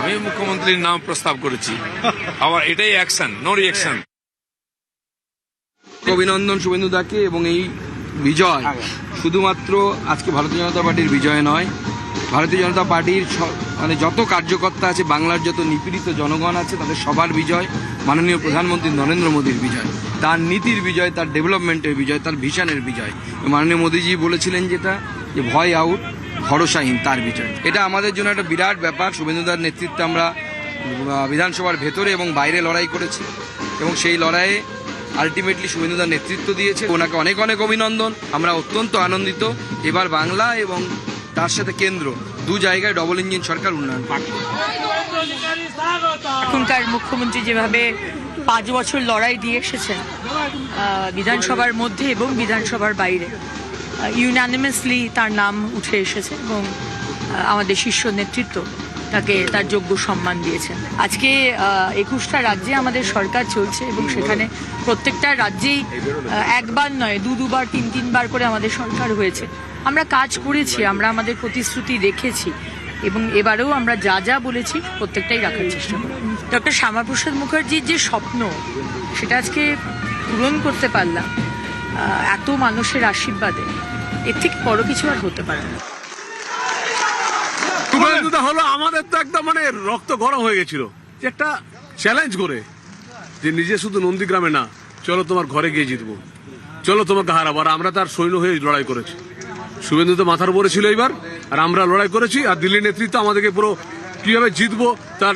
আমি মুখ্যমন্ত্রীর নাম প্রস্তাব করেছি। আবার এটাই অ্যাকশন, নো রিঅ্যাকশন। অভিনন্দন শুভেন্দু দাকে। এবং এই বিজয় শুধুমাত্র আজকে ভারতীয় জনতা পার্টির বিজয় নয়, ভারতীয় জনতা পার্টির মানে যত কার্যকর্তা আছে, বাংলার যত নিপীড়িত জনগণ আছে, তাদের সবার বিজয়, মাননীয় প্রধানমন্ত্রী নরেন্দ্র মোদীর বিজয়, তার নীতির বিজয়, তার ডেভেলপমেন্টের বিজয়, তার ভিশনের বিজয়। মাননীয় মোদীজি বলেছিলেন যেটা, যে ভয় আউট, ভরসাহীন, তার বিজয়। এটা আমাদের জন্য একটা বিরাট ব্যাপার। শুভেন্দুদার নেতৃত্বে আমরা বিধানসভার ভেতরে এবং বাইরে লড়াই করেছি, এবং সেই লড়াইয়ে আলটিমেটলি শুভেন্দুদার নেতৃত্ব দিয়েছে। ওনাকে অনেক অনেক অভিনন্দন। আমরা অত্যন্ত আনন্দিত। এবার বাংলা এবং তার সাথে কেন্দ্র দু জায়গায় ডবল ইঞ্জিন সরকার উন্নয়ন পাক। এখনকার মুখ্যমন্ত্রী যেভাবে 5 বছর লড়াই দিয়ে এসেছেন বিধানসভার মধ্যে এবং বিধানসভার বাইরে, ইউনানিমাসলি তার নাম উঠে এসেছে এবং আমাদের শীর্ষ নেতৃত্ব তাকে তার যোগ্য সম্মান দিয়েছেন। আজকে 21টা রাজ্যে আমাদের সরকার চলছে এবং সেখানে প্রত্যেকটা রাজ্যেই একবার নয়, দুবার, তিনবার করে আমাদের সরকার হয়েছে। আমরা কাজ করেছি, আমরা আমাদের প্রতিশ্রুতি রেখেছি এবং এবারেও আমরা যা যা বলেছি প্রত্যেকটাই রাখার চেষ্টা করি। ডক্টর শ্যামাপ্রসাদ মুখার্জির যে স্বপ্ন, সেটা আজকে পূরণ করতে পারলাম এত মানুষের আশীর্বাদে। এর থেকে বড় কিছু আর হতে পারে না। হলো আমাদের তো একটা মানে রক্ত গরম হয়ে গেছিল, যে একটা চ্যালেঞ্জ করে, যে নিজে শুধু নন্দীগ্রামে না, চলো তোমার ঘরে গিয়ে জিতবো, চলো তোমাকে হারাবো। আর আমরা তার সৈন্য হয়ে লড়াই করেছি। শুভেন্দু তো মাথার উপরে ছিল এইবার, আর আমরা লড়াই করেছি। আর দিল্লির নেতৃত্ব আমাদেরকে পুরো কিভাবে জিতবো তার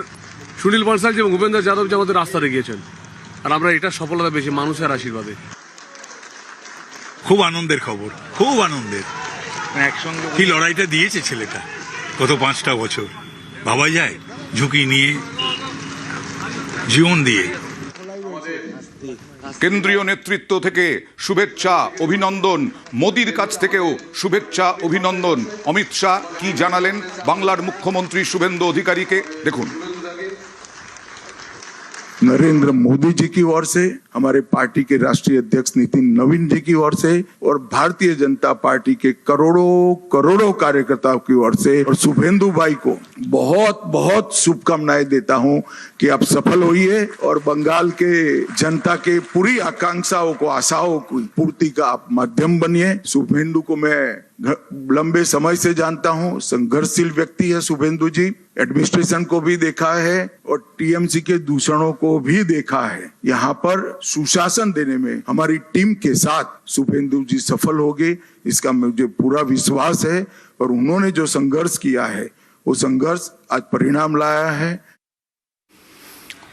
সুনীল বনসাল এবং ভূপেন্দ্র যাদব যে আমাদের রাস্তা দেখিয়েছেন। আর আমরা এটা সফলতা পেয়েছি মানুষের আশীর্বাদে। খুব আনন্দের খবর, খুব আনন্দের। একসঙ্গে কি লড়াইটা দিয়েছে ছেলেটা গত 5টা বছর, ভাবা যায়, ঝুঁকি নিয়ে, জীবন দিয়ে। কেন্দ্রীয় নেতৃত্ব থেকে শুভেচ্ছা অভিনন্দন, মোদির কাছ থেকেও শুভেচ্ছা অভিনন্দন। অমিত শাহ কি জানালেন বাংলার মুখ্যমন্ত্রী শুভেন্দু অধিকারীকে দেখুন। नरेंद्र मोदी जी की ओर से, हमारे पार्टी के राष्ट्रीय अध्यक्ष नितिन नवीन जी की ओर से, और भारतीय जनता पार्टी के करोड़ों कार्यकर्ताओं की ओर से, और शुभेंदु भाई को बहुत बहुत शुभकामनाएं देता हूं कि आप सफल होइए और बंगाल के जनता के पूरी आकांक्षाओं को, आशाओं की पूर्ति का आप माध्यम बनिए। शुभेंदु को मैं लंबे समय से जानता हूं, संघर्षशील व्यक्ति है शुभेंदु जी। एडमिनिस्ट्रेशन को भी देखा है और टीएमसी के दूषणों को भी देखा है। यहाँ पर सुशासन देने में हमारी टीम के साथ शुभेंदु जी सफल होंगे, इसका मुझे पूरा विश्वास है। और उन्होंने जो संघर्ष किया है, वो संघर्ष आज परिणाम लाया है।